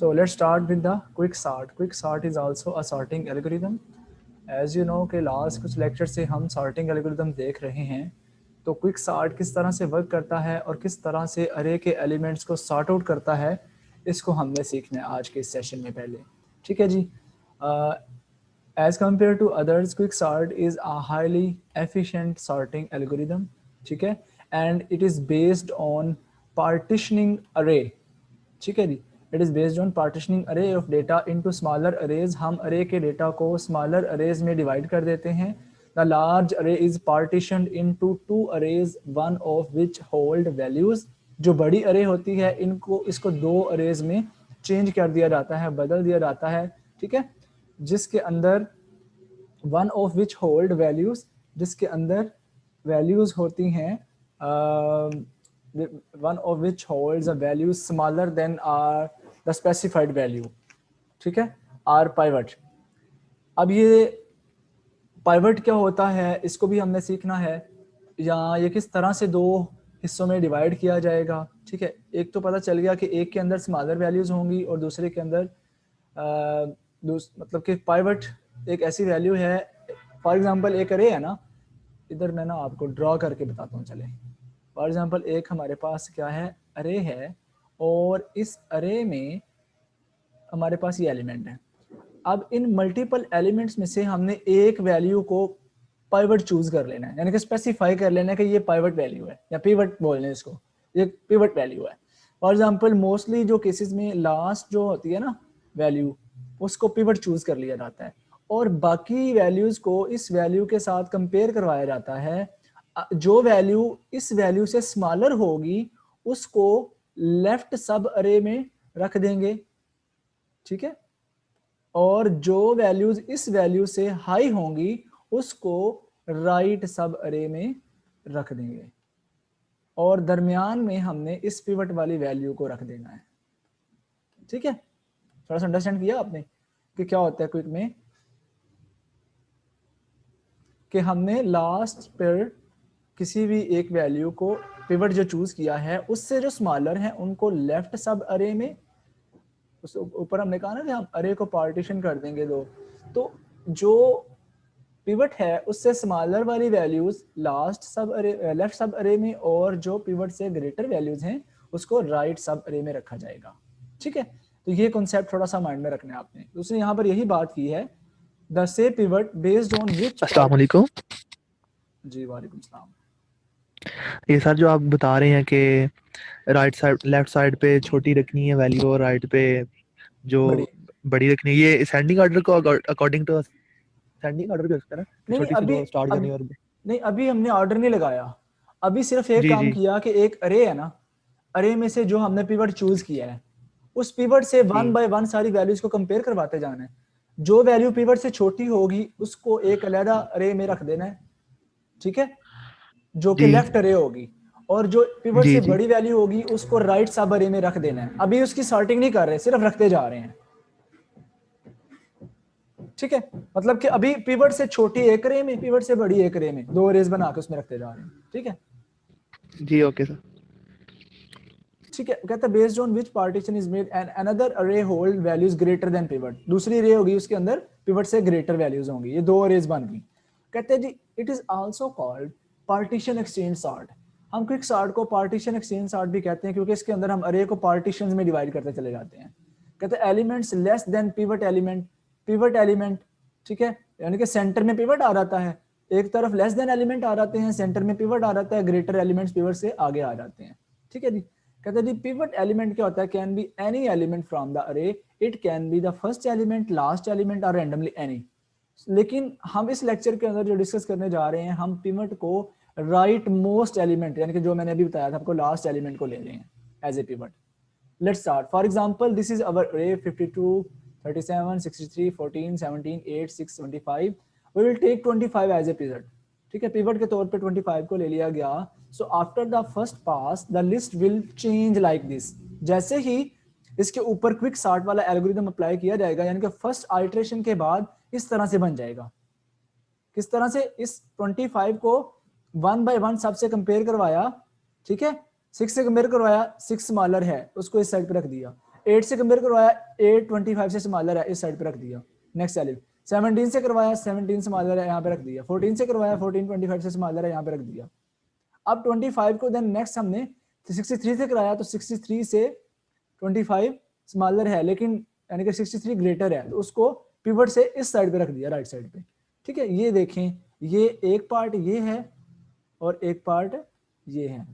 So let's start with the quick sort. Quick sort is also a sorting algorithm. As you know कि last कुछ lecture से हम sorting algorithm देख रहे हैं, तो क्विक सॉर्ट किस तरह से वर्क करता है और किस तरह से अरे के एलिमेंट्स को सॉर्ट आउट करता है, इसको हमने सीखना है आज के इस सेशन में पहले। ठीक है जी। As compared to others, quicksort is a highly efficient sorting algorithm. ठीक है, and it is based on partitioning array. ठीक है जी, it is based on partitioning array of data into smaller arrays. हम array के data को smaller arrays में divide कर देते हैं. The large array is partitioned into two arrays, one of which hold values. जो बड़ी array होती है, इनको इसको दो arrays में change कर दिया जाता है, बदल दिया जाता है। ठीक है, जिसके अंदर one of which hold values, जिसके अंदर वैल्यूज होती हैं one of which holds a value smaller than are the specified value. ठीक है, आर पाइवट। अब ये पाइवट क्या होता है, इसको भी हमने सीखना है, या ये किस तरह से दो हिस्सों में डिवाइड किया जाएगा। ठीक है, एक तो पता चल गया कि एक के अंदर स्मॉलर वैल्यूज होंगी और दूसरे के अंदर मतलब कि पाइवट एक ऐसी वैल्यू है। फॉर एग्जांपल एक अरे है ना, इधर मैं ना आपको ड्रॉ करके बताता हूँ। चले, फॉर एग्जांपल एक हमारे पास क्या है, अरे है, और इस अरे में हमारे पास ये एलिमेंट है। अब इन मल्टीपल एलिमेंट्स में से हमने एक वैल्यू को पाइवट चूज कर लेना है, यानी कि स्पेसिफाई कर लेना है कि ये पाइवट वैल्यू है, या पिवट बोल रहे हैं इसको, ये पिवट वैल्यू है। फॉर एग्जांपल मोस्टली जो केसेस में लास्ट जो होती है ना वैल्यू, उसको पिवट चूज कर लिया जाता है, और बाकी वैल्यूज को इस वैल्यू के साथ कंपेयर करवाया जाता है। जो वैल्यू इस वैल्यू से स्मॉलर होगी उसको लेफ्ट सब अरे में रख देंगे। ठीक है, और जो वैल्यूज इस वैल्यू से हाई होंगी उसको राइट सब अरे में रख देंगे, और दरमियान में हमने इस पिवट वाली वैल्यू को रख देना है। ठीक है, थोड़ा सा अंडरस्टैंड किया आपने कि क्या होता है क्विक में, कि हमने लास्ट पर किसी भी एक वैल्यू को पिवट जो चूज किया है उससे जो स्मॉलर है उनको लेफ्ट सब अरे में, उस ऊपर हमने कहा ना कि हम अरे को पार्टीशन कर देंगे दो, तो जो पिवट है उससे स्मॉलर वाली वैल्यूज लास्ट सब अरे, लेफ्ट सब अरे में, और जो पिवट से ग्रेटर वैल्यूज हैं उसको राइट सब अरे में रखा जाएगा। ठीक है, तो ये कॉन्सेप्ट थोड़ा सा माइंड में रखना है आपने। तो उसने यहाँ पर यही बात की है, द से पिवट बेस्ड ऑन विच अस्सलाम वालेकुम। जी वालेकुम सलाम। ये सर जो आप बता रहे हैं कि राइट साइड लेफ्ट साइड पे छोटी रखनी है वैल्यू और राइट पे जो बड़ी, बड़ी रखनी है, ये असेंडिंग ऑर्डर को अकॉर्डिंग टू असेंडिंग ऑर्डर भी हो सकता है ना कि नहीं नहीं छोटी सी अभी, दो स्टार्ट अब करनी और नहीं अभी हमने ऑर्डर नहीं लगाया। अभी सिर्फ एक जी काम जी किया कि एक अरे है ना, अरे में से जो हमने पिवट चूज किया है उस पिवट से वन जी बाय वन सारी वैल्यूज को कंपेयर करवाते जाना है। जो वैल्यू पिवट से छोटी होगी उसको एक अलहदा अरे में रख देना है। ठीक है, जो कि जी लेफ्ट अरे होगी, और जो पिवट जी से जी बड़ी वैल्यू होगी उसको राइट सब अरे में रख देना है। अभी उसकी सॉर्टिंग नहीं कर रहे, सिर्फ रखते जा रहे हैं। ठीक है, मतलब कि अभी पिवट से छोटी एक रे में, पिवट से बड़ी एक रे में, दो रेस बना के उसमें रखते जा रहे हैं। ठीक है, जी ओके सर। ठीक है, कहता है based on which partition is made and another array hold values greater than pivot. दूसरी रे होगी उसके अंदर पिवट से ग्रेटर वैल्यूज होंगी, ये दो अरेज बन गई। कहते हैं जी it is also called partition exchange sort. हम क्विक सॉर्ट को पार्टीशन एक्सचेंज सॉर्ट भी कहते हैं क्योंकि इसके अंदर हम अरे को पार्टीशंस में डिवाइड करते चले जाते हैं। कहते हैं elements less than pivot element, pivot element, ठीक है, यानी कि सेंटर में पिवट आ जाता है, एक तरफ लेस देन एलिमेंट आ जाते हैं, सेंटर में पिवट आ जाता है, ग्रेटर एलिमेंट्स पिवट से आगे आ जाते हैं। ठीक है जी, कहते हैं जी पिवट एलिमेंट क्या होता है, can be any element from the array, it can be the first element, last element और रैंडमली एनी। लेकिन हम इस लेक्चर के अंदर जो डिस्कस करने जा रहे हैं, हम पिवट को राइट मोस्ट एलिमेंट, यानी कि जो मैंने अभी बताया था आपको, लास्ट एलिमेंट को ले रहे हैं as a pivot. Let's start. For example, this is our array 52, 37, 63, 14, 17, 8, 6, 25. We will take 25 as a pivot. ठीक है, पिवट के तौर पे 25 को ले लिया गया। So after the first pass the list will change like this. जैसे ही इसके ऊपर क्विक सॉर्ट वाला एल्गोरिथम अप्लाई किया जाएगा, यानी कि फर्स्ट आइटरेशन के बाद इस तरह से बन जाएगा। किस तरह से, इस 25 को वन बाय वन सबसे कंपेयर करवाया, ठीक है, 6 से कंपेयर करवाया, 6 स्मॉलर है उसको इस साइड पे रख दिया, 8 से कंपेयर करवाया, 8 25 से स्मॉलर है, इस साइड पे रख दिया, नेक्स्ट वैल्यू। 17 से करवाया, 17 स्मॉलर है, यहाँ पे रख दिया। 14 से करवाया, 14 25 से स्मॉलर है, यहाँ पे रख दिया। अब 25 को देन नेक्स्ट हमने 63 से कराया, तो 63 से 25 स्मॉलर है, लेकिन यानी कि 63 ग्रेटर है, तो उसको पिवट से इस साइड पे रख दिया, राइट साइड पे। ठीक है, ये देखें, ये एक पार्ट ये है और एक पार्ट ये है।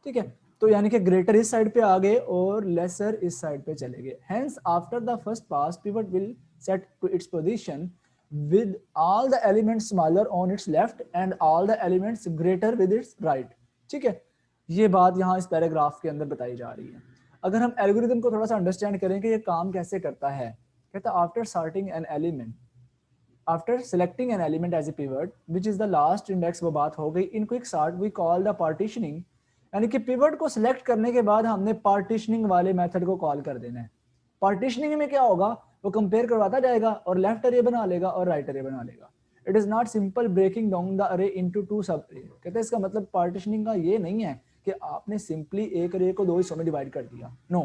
ठीक है, तो यानी कि ग्रेटर इस साइड पे आ गए और लेसर इस साइड पे चले गए। Hence after the first pass pivot will set to its position with all the elements smaller on its left and all the elements greater with its right। ठीक है, ये बात यहाँ इस पैराग्राफ के अंदर बताई जा रही है। अगर हम एल्गोरिथम को थोड़ा सा अंडरस्टैंड करें कि ये काम कैसे करता है, कहता है after sorting an element, after selecting an element as a pivot which is the last index, वो बात हो गई। In quick sort we call the partitioning, यानी कि पिवट को सिलेक्ट करने के बाद हमने पार्टीशनिंग वाले मेथड को कॉल कर देना है। पार्टीशनिंग में क्या होगा, वो कंपेयर करवाता जाएगा और लेफ्ट अरे बना लेगा और राइट अरे बना लेगा। It is not simple breaking down the array into two sub array. कहते हैं इसका मतलब पार्टीशनिंग का ये नहीं है कि आपने सिंपली एक अरे को दो हिस्सों में डिवाइड कर दिया, नो।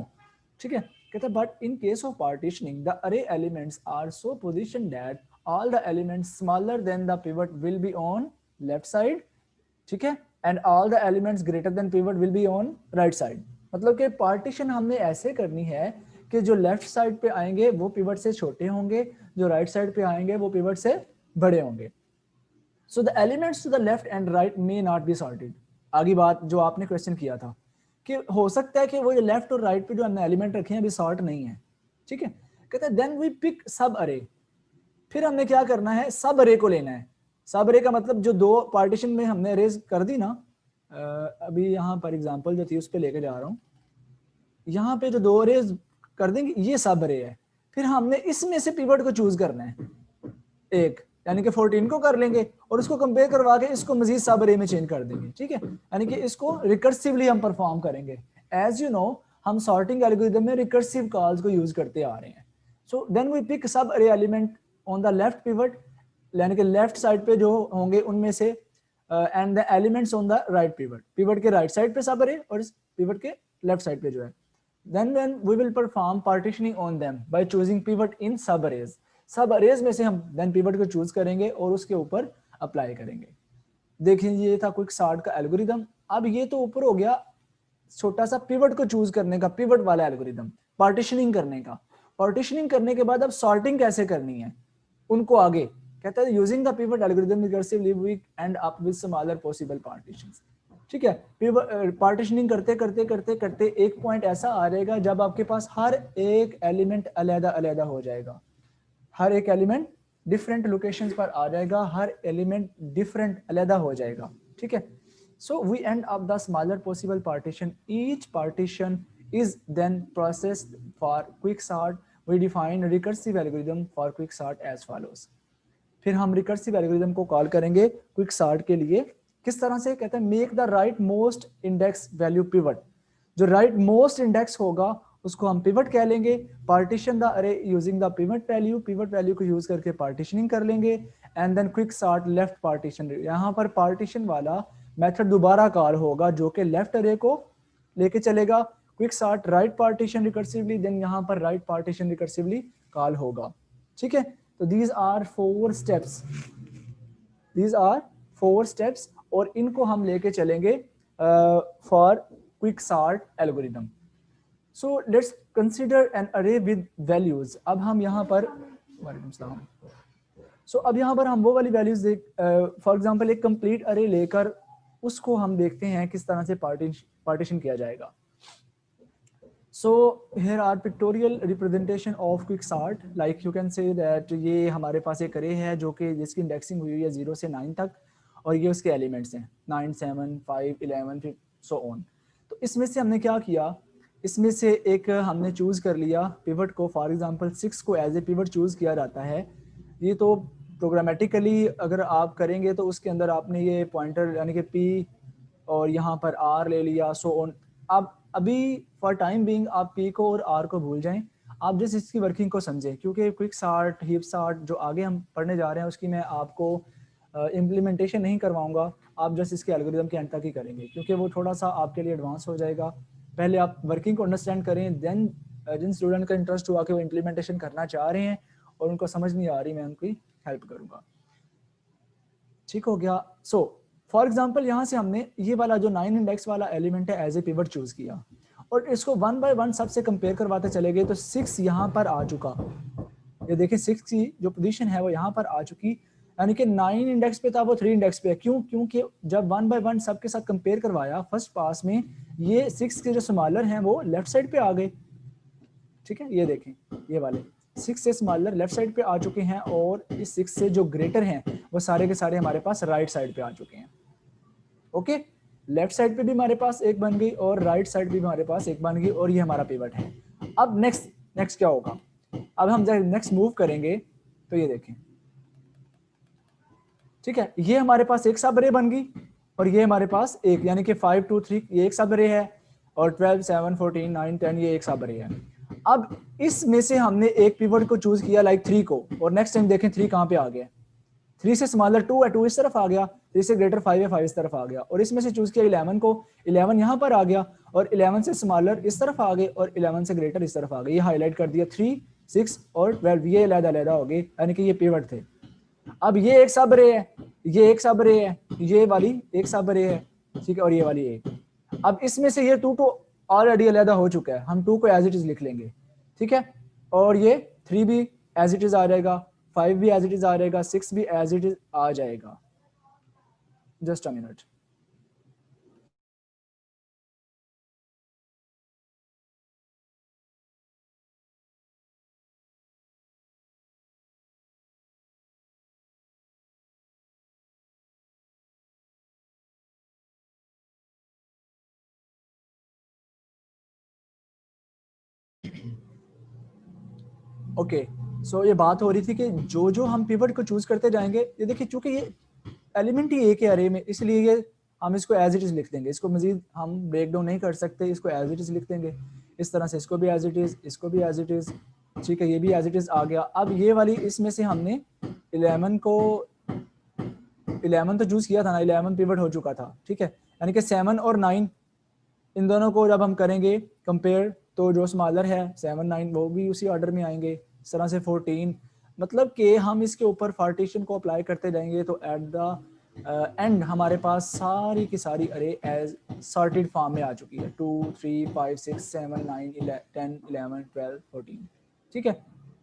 ठीक है, कहते हैं but in case of partitioning the array elements are so position that all the elements smaller than the pivot will be on left side. ठीक है, and all the elements greater than pivot will be on right side. मतलब कि partition हमने ऐसे करनी है कि जो लेफ्ट साइड पे आएंगे वो पिवट से छोटे होंगे, जो राइट साइड पे आएंगे वो पिवट से बड़े होंगे। So the elements to the left and right may not be sorted. आगे बात जो आपने क्वेश्चन किया था कि हो सकता है कि वो लेफ्ट और राइट पे जो हमने एलिमेंट रखे हैं अभी सॉर्ट नहीं है। ठीक है, कहते हैं देन वी पिक सब अरे। फिर हमने क्या करना है, सब अरे को लेना है। सब अरे का मतलब जो दो पार्टीशन में हमने अरेज कर दी ना, अभी यहाँ पर एग्जांपल जो थी उस पर लेके जा रहा हूँ। यहाँ पे जो दो अरेज कर देंगे, ये सब अरे है। फिर हमने इसमें से पिवट को चूज करना है एक, यानी कि 14 को कर लेंगे और उसको कंपेयर करवा के इसको मजीद सब अरे में चेंज कर देंगे। ठीक है, यानी कि इसको रिकर्सिवली हम परफॉर्म करेंगे। एज यू नो, हम सॉर्टिंग एल्गोरिथम में रिकर्सिव कॉल्स को यूज करते आ रहे हैं। सो देन वी पिक सब अरे element on the left pivot, यानी कि लेफ्ट साइड पे जो होंगे उनमें से, and the elements on the right pivot, pivot के राइट साइड पे सब अरे और पिवट के लेफ्ट साइड पे जो है। Then we will perform partitioning on them by choosing pivot in sub arrays। सब अरेज में से हम then pivot को चूज करेंगे और उसके ऊपर अप्लाई करेंगे। देखिए, ये था क्विक सॉर्ट का एल्गोरिथम। अब ये तो ऊपर हो गया छोटा सा पिवट को चूज करने का, पिवट वाला एल्गोरिथम, पार्टीशनिंग करने का। पार्टीशनिंग करने के बाद अब सॉर्टिंग कैसे करनी है उनको आगे कहता है using the pivot algorithm recursively we end up with smaller possible partitions. ठीक है, पार्टीशनिंग करते करते करते करते एक पॉइंट ऐसा आ जाएगा जब आपके पास हर एक एलिमेंट अलग अलग हो जाएगा, हर एक एलिमेंट डिफरेंट लोकेशंस पर आ जाएगा, हर एलिमेंट डिफरेंट अलग हो जाएगा। ठीक है, so we end up the smaller possible partition, each partition is then processed for quick sort. We define recursive algorithm for quick sort as follows. फिर हम रिकर्सिव एल्गोरिथम को कॉल करेंगे क्विक सॉर्ट के लिए। किस तरह से, कहते हैं make the right most index value pivot. जो राइट मोस्ट इंडेक्स होगा उसको हम पिवट कह लेंगे। Partition the array using the pivot value, pivot value को यूज करके पार्टीशनिंग कर लेंगे। And then quick sort left partition, यहाँ पर पार्टीशन वाला मेथड दोबारा कॉल होगा जो कि लेफ्ट अरे को लेके चलेगा। Quick sort right partition recursively, then यहाँ पर राइट पार्टीशन रिकर्सिवली कॉल होगा। ठीक है, तो these are 4 steps, these are 4 steps और इनको हम लेके चलेंगे for quick sort algorithm. So let's consider an array with values. अब हम यहाँ पर अब यहाँ पर हम वो वाली वैल्यूज देख, फॉर एग्जांपल एक कंप्लीट अरे लेकर उसको हम देखते हैं किस तरह से पार्टीशन किया जाएगा। सो here are pictorial representation of quicksort, like you can say that ये हमारे पास एक अरे है जो कि जिसकी इंडेक्सिंग हुई है 0 से 9 तक और ये उसके एलिमेंट्स हैं 9, 7, 5, 11 फिर सो ऑन। तो इसमें से हमने क्या किया, इसमें से एक हमने चूज कर लिया पिवट को। फॉर एग्जांपल 6 को एज ए पिवट चूज किया जाता है। ये तो प्रोग्रामेटिकली अगर आप करेंगे तो उसके अंदर आपने ये पॉइंटर यानी कि पी और यहाँ पर आर ले लिया, सो ऑन। आप अभी फॉर टाइम बीइंग आप पी को और आर को भूल जाएं, आप जिस इसकी वर्किंग को समझें, क्योंकि क्विक सॉर्ट, हीप सॉर्ट जो आगे हम पढ़ने जा रहे हैं उसकी मैं आपको इम्प्लीमेंटेशन नहीं करवाऊंगा। आप जस्ट इसके एल्गोरिथम के एंड तक ही करेंगे क्योंकि वो थोड़ा सा आपके लिए एडवांस हो जाएगा। पहले आप वर्किंग को अंडरस्टैंड करें, देन जिन स्टूडेंट का इंटरेस्ट हुआ कि वो इम्प्लीमेंटेशन करना चाह रहे हैं और उनको समझ नहीं आ रही, मैं उनकी हेल्प करूंगा। ठीक हो गया। सो फॉर एग्जांपल यहाँ से हमने ये वाला जो 9 इंडेक्स वाला एलिमेंट है एज ए पिवट चूज किया और इसको 1 बाय 1 सबसे कंपेयर करवाते चले गए, तो 6 यहाँ पर आ चुका। ये देखिए 6 की जो पोजीशन है वो यहाँ पर आ चुकी, यानी कि 9 इंडेक्स पे था वो 3 इंडेक्स पे है। क्यों? क्योंकि जब 1 बाय 1 सबके साथ कंपेयर करवाया फर्स्ट पास में, ये 6 के जो स्मॉलर हैं वो लेफ्ट साइड पे आ गए। ठीक है, ये देखें ये वाले 6 से स्मॉलर लेफ्ट साइड पे आ चुके हैं और इस 6 से जो ग्रेटर हैं वो सारे के सारे हमारे पास राइट साइड पे आ चुके हैं। ओके, लेफ्ट साइड पे भी हमारे पास एक बन गई और राइट साइड भी हमारे पास एक बन गई और ये हमारा पिवट है। अब नेक्स्ट क्या होगा? अब हम जब नेक्स्ट मूव करेंगे तो ये देखें, ठीक है, ये हमारे पास एक सब अरे बन गई और ये हमारे पास एक, यानी कि 5 2 3 ये एक सब अरे है और 12 7 14 9 10 ये एक सब अरे है। अब इसमें से हमने एक पिवट को चूज किया लाइक 3 को, और नेक्स्ट टाइम देखें 3 कहाँ पे आ गया, 3 से स्मॉलर 2 है, 2 इस तरफ आ गया, 3 से ग्रेटर 5 है, 5 इस तरफ आ गया, और इसमें से चूज किया 11 को, 11 यहाँ पर आ गया और 11 से स्मॉलर इस तरफ आ गए और 11 से ग्रेटर इस तरफ आ गए। ये हाईलाइट कर दिया 3 6 और 12, ये अलग-अलग हो गए, यानी कि ये पिवट थे। अब ये एक सब रे है, ये एक सब रे है, ये वाली एक सब रे है, ठीक है, और ये वाली एक। अब इसमें से ये 2 तो ऑलरेडी अलग हो चुका है, हम 2 को एज इट इज लिख लेंगे, ठीक है, और ये 3 भी एज इट इज आ जाएगा, 5 भी एज इट इज आ जाएगा, 6 भी एज इट इज आ जाएगा। Just a minute. ओके, सो ये बात हो रही थी कि जो जो हम पिवट को चूज करते जाएंगे, ये देखिए चूंकि ये एलिमेंट ही एक है अरे में, इसलिए ये हम इसको एज इट इज लिख देंगे, इसको मजीद हम ब्रेक डाउन नहीं कर सकते, इसको एज इट इज लिख देंगे इस तरह से, इसको भी एज इट इज, इसको भी एज इट इज, ठीक है, ये भी एज इट इज आ गया। अब ये वाली इसमें से हमने 11 को 11 तो चूज किया था ना, 11 पिवट हो चुका था, ठीक है, यानी कि 7 और 9 इन दोनों को जब हम करेंगे कंपेयर, तो जो स्मॉलर है 7 9 वो भी उसी ऑर्डर में आएंगे, इस तरह से 14, मतलब कि हम इसके ऊपर पार्टीशन को अप्लाई करते जाएंगे तो एट द एंड हमारे पास सारी की सारी अरे एज सॉर्टेड फॉर्म में आ चुकी है, 2 3 5 6 7 9 10 11 12 14, ठीक है।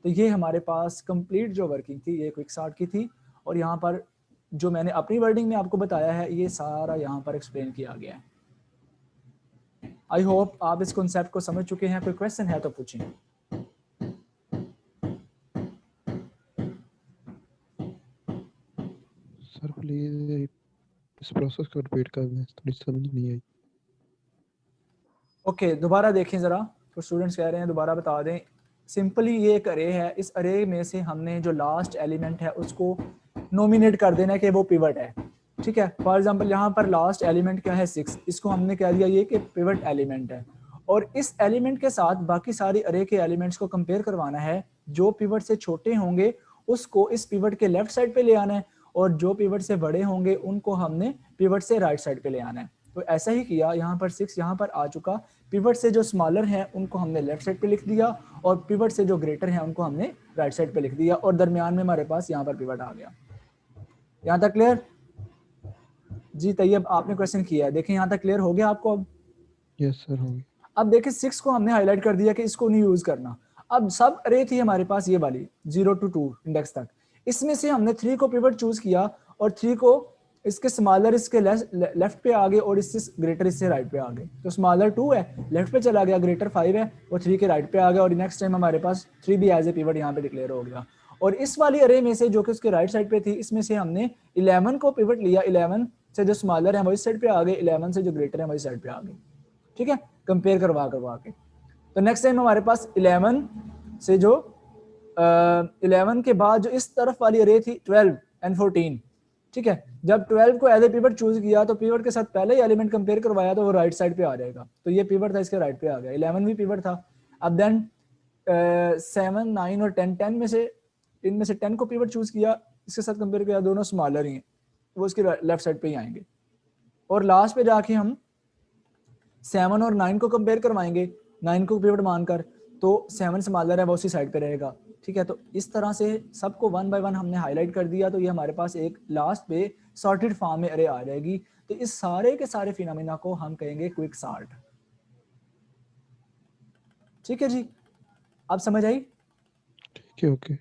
तो ये हमारे पास कंप्लीट जो वर्किंग थी ये क्विक सॉर्ट की थी, और यहाँ पर जो मैंने अपनी वर्डिंग में आपको बताया है ये सारा यहाँ पर एक्सप्लेन किया गया है। आई होप आप इस कॉन्सेप्ट को समझ चुके हैं। कोई क्वेश्चन है तो पूछें। सर प्लीज इस प्रोसेस को रिपीट कर दें, थोड़ी समझ नहीं आई। ओके, दोबारा देखें ज़रा, तो स्टूडेंट्स कह रहे हैं दोबारा बता दें। सिंपली ये एक अरे है, इस अरे में से हमने जो लास्ट एलिमेंट है उसको नोमिनेट कर देना है कि वो पिवट है, ठीक है। फॉर एग्जांपल यहाँ पर लास्ट एलिमेंट क्या है 6, इसको हमने कह दिया ये कि पिवट एलिमेंट है, और इस एलिमेंट के साथ बाकी सारी अरे के एलिमेंट्स को कंपेयर करवाना है। जो पिवट से छोटे होंगे उसको इस पिवट के लेफ्ट साइड पे ले आना है, और जो पिवट से बड़े होंगे उनको हमने पिवट से राइट साइड पे ले आना है। तो ऐसा ही किया, यहाँ पर 6 यहाँ पर आ चुका, पिवट से जो स्मॉलर हैं उनको हमने लेफ्ट साइड पे लिख दिया और पिवट से जो ग्रेटर हैं उनको हमने राइट साइड पे लिख दिया, और दरमियान में हमारे पास यहाँ पर पिवट आ गया। यहाँ तक क्लियर? जी तैयब, आपने क्वेश्चन किया है, देखें यहाँ तक क्लियर हो गया आपको? अब यस सर हो गया। अब देखिए 6 को हमने हाईलाइट कर दिया कि इसको नहीं यूज करना। अब सब अरे थी हमारे पास ये वाली 0 to 2 इंडेक्स तक, इसमें से हमने 3 को पिवट चूज किया और 3 को इसके स्मॉलर इसके लेफ्ट पे आ गए और इससे ग्रेटर इससे राइट पे आ गए। तो स्मॉलर 2 है लेफ्ट पे चला गया, ग्रेटर 5 है वो 3 के राइट पे आ गया, और नेक्स्ट टाइम हमारे पास 3 भी एज ए पिवट यहाँ पे डिक्लेयर हो गया। और इस वाली अरे में से जो कि उसके राइट साइड पे थी, इसमें से हमने 11 को पिवट लिया, 11 से जो स्मॉलर है वो इस साइड पे आ गए, 11 से जो ग्रेटर है वो इस साइड पे आ गए, ठीक है, कंपेयर करवा के। तो नेक्स्ट टाइम हमारे पास 11 से जो 11 के बाद जो इस तरफ वाली अरे थी 12 and 14, ठीक है, जब 12 को एज ए पिवट चूज किया तो पिवट के साथ पहले ही एलिमेंट कंपेयर करवाया तो वो राइट साइड पे आ जाएगा, तो ये पिवट था इसके राइट पे आ गया, 11 भी पिवट था। अब देन 7 9 और 10, 10 में से इनमें से 10 को पिवट चूज किया, इसके साथ कंपेयर किया, दोनों स्मॉलर ही हैं, वो इसके लेफ्ट साइड पे ही आएंगे। और लास्ट पे जाके हम 7 और 9 को कंपेयर करवाएंगे, 9 को पिवट मानकर, तो 7 स्मॉलर है वो उसी साइड पे रहेगा, ठीक है। तो इस तरह से सबको वन बाय वन हमने हाईलाइट कर दिया, तो ये हमारे पास एक लास्ट पे सॉर्टेड फॉर्म में अरे आ जाएगी। तो इस सारे के सारे फिनोमेना को हम कहेंगे क्विक सॉर्ट, ठीक है जी, अब समझ आई। ठीक है, ओके।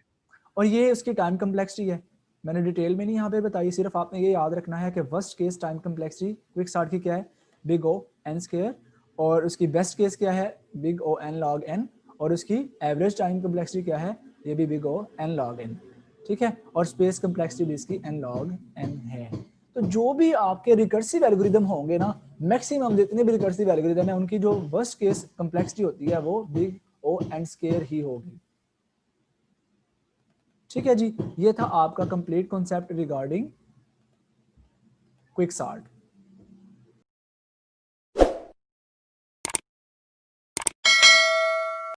और ये उसकी टाइम कम्प्लेक्सिटी है, मैंने डिटेल में नहीं यहाँ पे बताई, सिर्फ आपने ये याद रखना है कि worst case time complexity quick sort की क्या है, बिग ओ एन स्क्वायर, और उसकी बेस्ट केस क्या है, big O n log n, और उसकी एवरेज टाइम कम्प्लेक्सिटी क्या है, ये भी big O n log n, ठीक है। और स्पेस कम्प्लेक्सिटी भी इसकी एन लॉग एन है। तो जो भी आपके रिकर्सिव एल्गोरिदम होंगे ना, मैक्सिमम जितने भी रिकर्सिव एल्गोरिदम है उनकी जो वर्स्ट केस कम्प्लेक्सिटी होती है वो बिग ओ एन स्क्वायर ही होगी, ठीक है जी। ये था आपका complete concept regarding quick sort.